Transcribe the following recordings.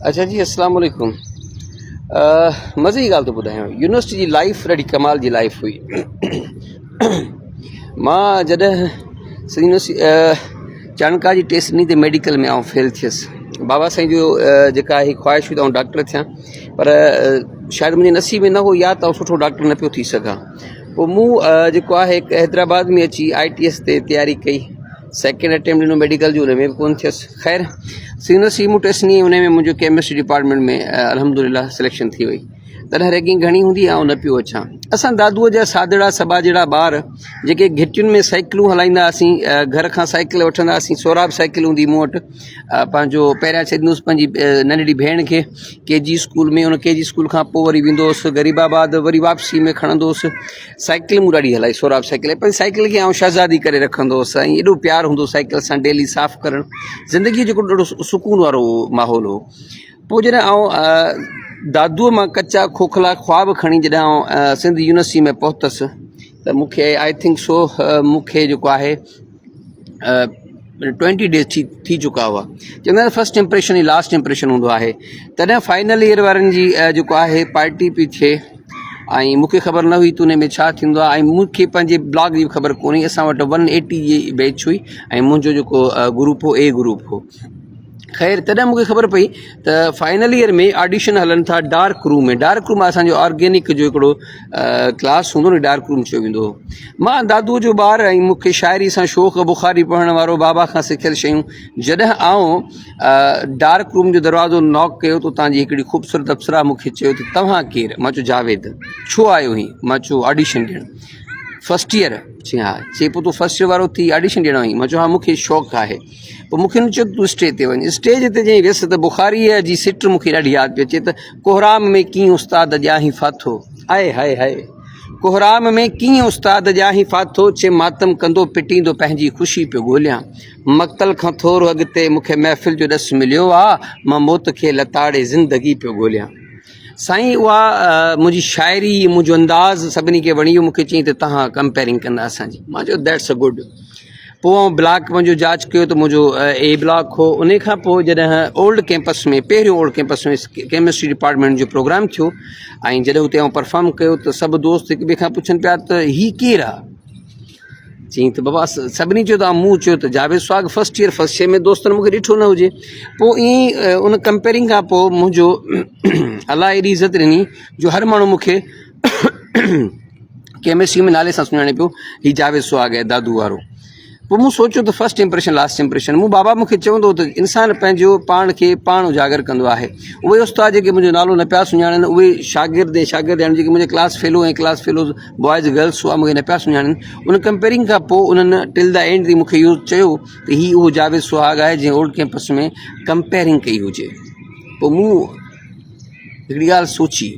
अच्छा जी, अस्सलाम वालेकुम। मज़े जी ॻाल्हि थो ॿुधायां, यूनिवर्सिटी जी लाइफ ॾाढी कमाल जी लाइफ हुई। मां जॾहिं चाणका जी टेस्टनी ते मेडिकल में फेल थियुसि। बाबा साईं जो जेका आहे ख़्वाहिश हुई त डॉक्टर थियां, पर शायदि मुंहिंजे नसीब में न हो, या त सुठो डॉक्टर न पियो थी सघां। पोइ मूं जेको आहे हैदराबाद में अची ITS ते तयारी कई। सेकेंड अटैम्प्ट ॾिनो मेडिकल जो, हुन में बि कोन थियसि। ख़ैर यूनिवर्सिटी मूं टेस्टनी, हुन में मुंहिंजो केमिस्ट्री डिपार्टमेंट में अल्हम्दुलिल्लाह सिलेक्शन थी वई। तॾहिं रैगिंग घणी हूंदी ऐं न पियो अचां। असां दादूअ जा सादड़ा सभा जहिड़ा ॿार जेके घिटियुनि में साइकिलूं हलाईंदा हुआसीं, घर खां साइकिल वठंदा हुआसीं। सोराब साइकिल हूंदी मूं वटि। पंहिंजो पहिरियां छॾींदुसि पंहिंजी नंढड़ी भेण खे KG स्कूल में, उन KG स्कूल खां पोइ वरी वेंदो हुउसि गरीबाबाद, वरी वापसी में खणंदो हुउसि। साइकिल मूं ॾाढी हलाई, सोराब साइकिल। पंहिंजी साइकिल खे शहज़ादी करे रखंदो हुउसि ऐं एॾो प्यारु हूंदो साइकिल सां डेली साफ़ु करणु। ज़िंदगीअ जो ॾाढो सुकून वारो माहौल हो। पोइ जॾहिं दादूअ मां कचा खोखला ख्वाब खणी जॾहिं सिंध यूनिवर्सिटी में पहुतसि, त मूंखे आई थिंक सो मूंखे जेको आहे 20 डेज़ थी चुका हुआ। चवंदा आहिनि फस्ट इम्प्रेशन ई लास्ट इम्प्रेशन हूंदो आहे। तॾहिं फाइनल ईयर वारनि जी जेको आहे पार्टी पई थिए ऐं मूंखे ख़बर न हुई त उन में छा थींदो आहे, ऐं मूंखे पंहिंजे ब्लॉग जी ख़बर कोन्हे। असां वटि 180 जी बैच हुई ऐं मुंहिंजो जेको ग्रुप हो A ग्रुप हो। ख़ैर तॾहिं मूंखे ख़बर पई त फाइनल ईयर में ऑडिशन हलनि था डार्क रूम में। डार्क रूम असांजो ऑर्गेनिक जो हिकिड़ो क्लास हूंदो न, डार्क रूम चयो वेंदो हो। मां दादूअ जो ॿारु ऐं मूंखे शाइरी सां शौक़ु, बुख़ारी पढ़ण वारो, बाबा खां सिखियल शयूं। जॾहिं डार्क रूम जो दरवाज़ो नॉक कयो त तव्हांजी हिकिड़ी ख़ूबसूरत अप्सरा मूंखे चयो त तव्हां केरु? मां चयो जावेद। छो आयो हुई? मां चयो ऑडिशन ॾियणु। First year? चई हा। चई पोइ तूं फस्ट ईयर वारो थी ऑडिशन ॾियणु आई? मां चयो हा, मूंखे शौक़ु आहे। पोइ मूंखे न चयो तूं स्टेज ते वञ। स्टेज ते जंहिं वियुसि त बुख़ारीअ जी सिट मूंखे ॾाढी यादि पई अचे त कोहराम में कीअं उस्ताद ॼाही फाथो। आए हाय हाय, कोहराम में कीअं उस्ताद ॼाही फाथो। चए मातम कंदो पिटींदो पंहिंजी ख़ुशी पियो ॻोल्हियां। मक़तल खां थोरो अॻिते मूंखे महफ़िल जो ॾसु मिलियो आहे, मां मौत खे लताड़े ज़िंदगी पियो ॻोल्हियां। साईं उहा मुंहिंजी शाइरी, मुंहिंजो अंदाज़ सभिनी खे वणी वियो। मूंखे चई त तव्हां कंपेयरिंग कंदा असांजी। मां चयो दैट्स अ गुड। पोइ ब्लॉक मुंहिंजो जांच कयो त मुंहिंजो A ब्लॉक हो। उन खां पोइ जॾहिं ओल्ड कैंपस में, पहिरियों ओल्ड कैंपस में केमिस्ट्री डिपार्टमेंट जो प्रोग्राम थियो ऐं जॾहिं हुते परफॉर्म कयो त सभु दोस्त हिक ॿिए खां पुछनि पिया त हीउ केरु आहे? चई त बाबा सभिनी चयो त मूं चयो त जावेद सुहाग, फस्ट ईयर फस्ट ईयर में दोस्तनि मूंखे ॾिठो न हुजे। पोइ ईअं उन कंपेयरिंग खां पोइ मुंहिंजो अलाह एॾी इज़त ॾिनी जो हर माण्हू मूंखे केमिस्ट्री में नाले सां सुञाणे पियो, हीउ जावेद सुहाग आहे दादू वारो। पोइ मूं सोचियो त फस्ट इम्प्रेशन लास्ट इम्प्रेशन। मूं बाबा मूंखे चवंदो त इंसानु पंहिंजो पाण खे पाण उजागर कंदो आहे। उहे उस्ताद जेके मुंहिंजो नालो न पिया सुञाणनि, उहे शागिर्द आहिनि जेके मुंहिंजे क्लास फेलो ऐं क्लास फेलो बॉइज़ गर्ल्स हुआ, मूंखे न पिया सुञाणनि। उन कंपेयरिंग खां पोइ उन्हनि टिल द एंड ताईं मूंखे इहो चयो त हीउ उहो जावेद सुहाग आहे जंहिं ओल्ड कैंपस में कंपेयरिंग कई हुजे। पोइ मूं हिकिड़ी ॻाल्हि सोची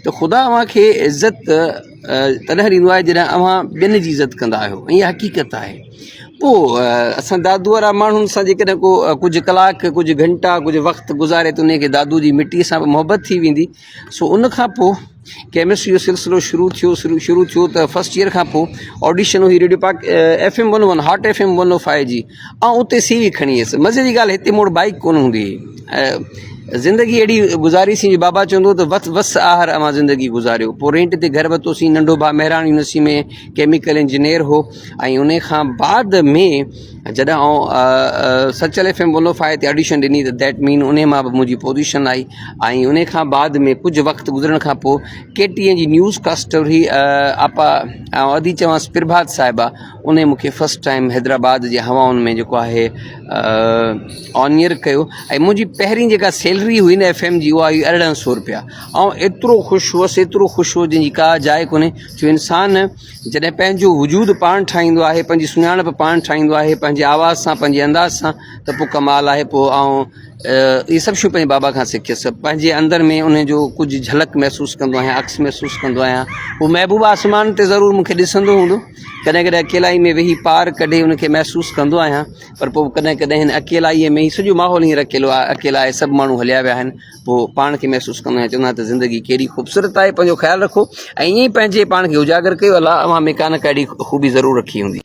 त ख़ुदा अव्हांखे इज़त तॾहिं ॾींदो आहे जॾहिं अव्हां ॿियनि जी इज़त कंदा आहियो, ऐं इहा हक़ीक़त आहे। पोइ असां दादू वारा माण्हुनि सां जेकॾहिं कुझु कलाक, कुझु घंटा, कुझु वक़्तु गुज़ारे त उनखे दादू जी मिटीअ सां मोहबत थी वेंदी। सो उन खां पोइ केमिस्ट्री जो सिलसिलो शुरू थियो त फस्ट ईयर खां पोइ ऑडिशन हुई रेडियो पाक FM 101 हॉट FM 105 जी, ऐं उते CV खणी वियसि। मज़े जी ॻाल्हि, हिते मूं वटि बाइक कोन हूंदी हुई। ज़िंदगी अहिड़ी गुज़ारीसीं जो बाबा चवंदो त वस आहर अवां ज़िंदगी गुज़ारियो। पोइ रेंट ते घर वरितोसीं। नंढो भाउ मेहरान यूनिवर्सिटी में केमिकल इंजीनियर हो। ऐं उन खां बाद में जॾहिं सचल FM 105 ते ऑडिशन ॾिनी त दैट मीन उन मां बि मुंहिंजी पोज़ीशन आई। ऐं उन खां बाद में कुझु वक़्तु गुज़रण खां पोइ KTN जी न्यूज़ कास्टर हुई आपा अदी चवांसि प्रभात साहिबा, उन मूंखे फस्ट टाइम हैदराबाद जे हवाउनि में जेको आहे ऑनियर कयो। ऐं मुंहिंजी पहिरीं जेका सैलरी हुई न FM जी, उहा हुई 1800 रुपया। ऐं एतिरो ख़ुशि हुअसि जंहिंजी का जाइ कोन्हे। छो इंसानु जॾहिं पंहिंजो वजूद पाण ठाहींदो आहे, पंहिंजी सुञाणप पाण ठाहींदो आहे, पंहिंजे आवाज़ सां, पंहिंजे अंदाज़ सां, त पोइ कमाल आहे। पोइ इहे सभु शयूं पंहिंजे बाबा खां सिखियसि। पंहिंजे अंदरि में उनजो कुझु झलक महसूसु कंदो आहियां, अक्स महसूसु कंदो आहियां। पोइ महबूबा आसमान ते ज़रूरु मूंखे ॾिसंदो हूंदो, कॾहिं कॾहिं अकेलाई में वेही पार कढे उनखे महसूसु कंदो आहियां। पर पोइ कॾहिं कॾहिं हिन अकेलाईअ में ई सॼो माहौल हींअर अकेला आहे, सभु माण्हू हलिया विया आहिनि। पोइ पाण खे महसूसु कंदो आहियां, चवंदो आहियां त ज़िंदगी केॾी ख़ूबसूरत आहे। पंहिंजो ख़्यालु रखो ऐं ईअं ई पंहिंजे पाण खे उजागर कयो। अलाह अव्हां में का न का अहिड़ी ख़ूबी ज़रूरु रखी हूंदी।